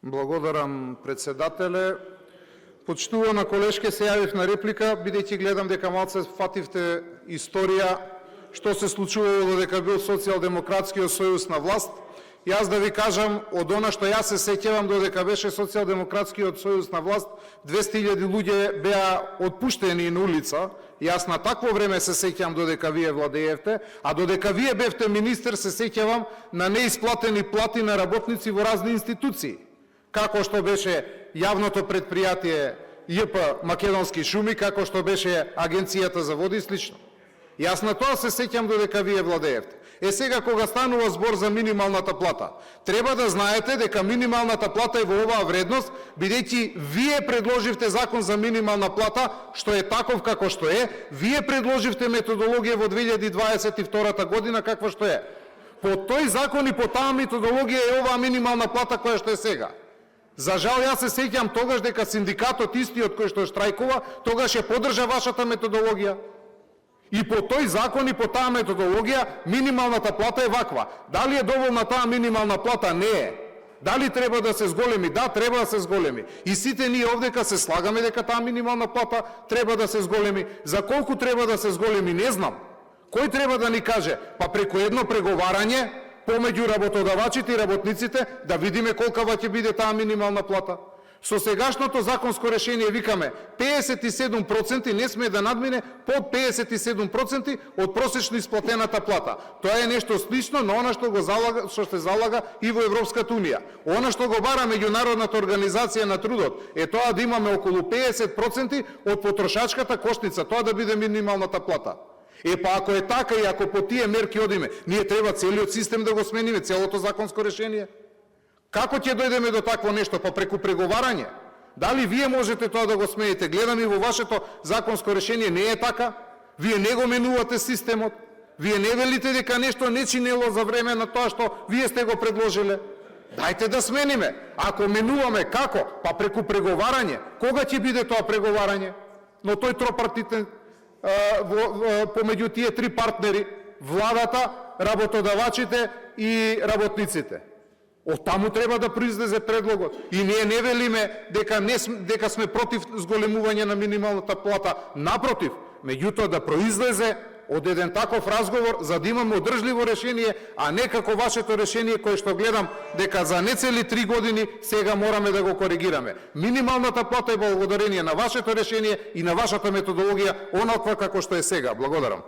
Благодарам, председателе. Почитувана колешке, се јавив на реплика, бидејќи гледам дека малце фативте историја што се случувало додека бил Социјалдемократскиот сојуз на власт. Јас да ви кажам, од она што јас се сеќавам додека беше Социјалдемократскиот сојуз на власт, 200.000 луѓе беа отпуштени на улица. Јас на такво време се сеќавам додека вие владеевте, а додека вие бевте министер се сеќавам на неисплатени плати на работници во разни институции, како што беше јавното предпријатие ЈП Македонски шуми, како што беше Агенцијата за води и слично. Јас на тоа се сеќам додека вие владеевте. Сега кога станува збор за минималната плата, треба да знаете дека минималната плата е во оваа вредност, бидејќи вие предложивте закон за минимална плата, што е таков како што е, вие предложивте методологија во 2022 година каква што е. По тој закон и по таа методологија е оваа минимална плата која што е сега. За жал, јас се сеќам тогаш дека синдикатот истиот кој што штрајкува, тогаш ја поддржа вашата методологија. И по тој закон и по таа методологија минималната плата е ваква. Дали е доволна таа минимална плата? Не е. Дали треба да се зголеми? Да, треба да се зголеми. И сите ние овдека се слагаме дека таа минимална плата треба да се зголеми. За колку треба да се зголеми, не знам. Кој треба да ни каже? Па преку едно преговарање помеѓу работодавачите и работниците да видиме колкава ќе биде таа минимална плата. Со сегашното законско решение викаме 57% не сме да надмине под 57% од просечно исплатената плата. Тоа е нешто слично на она што се залага и во Европската унија. Она што го бара Меѓународната организација на трудот е тоа да имаме околу 50% од потрошачката кошница, тоа да биде минималната плата. Па ако е така и ако по тие мерки одиме, ние треба целиот систем да го смениме, целото законско решение. Како ќе дојдеме до такво нешто? Па преку преговарање. Дали вие можете тоа да го смените? Гледам и во вашето законско решение не е така. Вие не го менувате системот. Вие не велите дека нешто не чинело за време на тоа што вие сте го предложиле. Дајте да смениме. Ако менуваме, како? Па преку преговарање. Кога ќе биде тоа преговарање? Но тој тропартитен помеѓу тие три партнери, владата, работодавачите и работниците. Од таму треба да произлезе предлогот. И ние не велиме дека сме против зголемување на минималната плата. Напротив, меѓутоа да произлезе од еден таков разговор за да имаме одржливо решение, а не како вашето решение кое што гледам дека за нецели 3 години сега мораме да го коригираме. Минималната плата е благодарение на вашето решение и на вашата методологија, онаква како што е сега. Благодарам.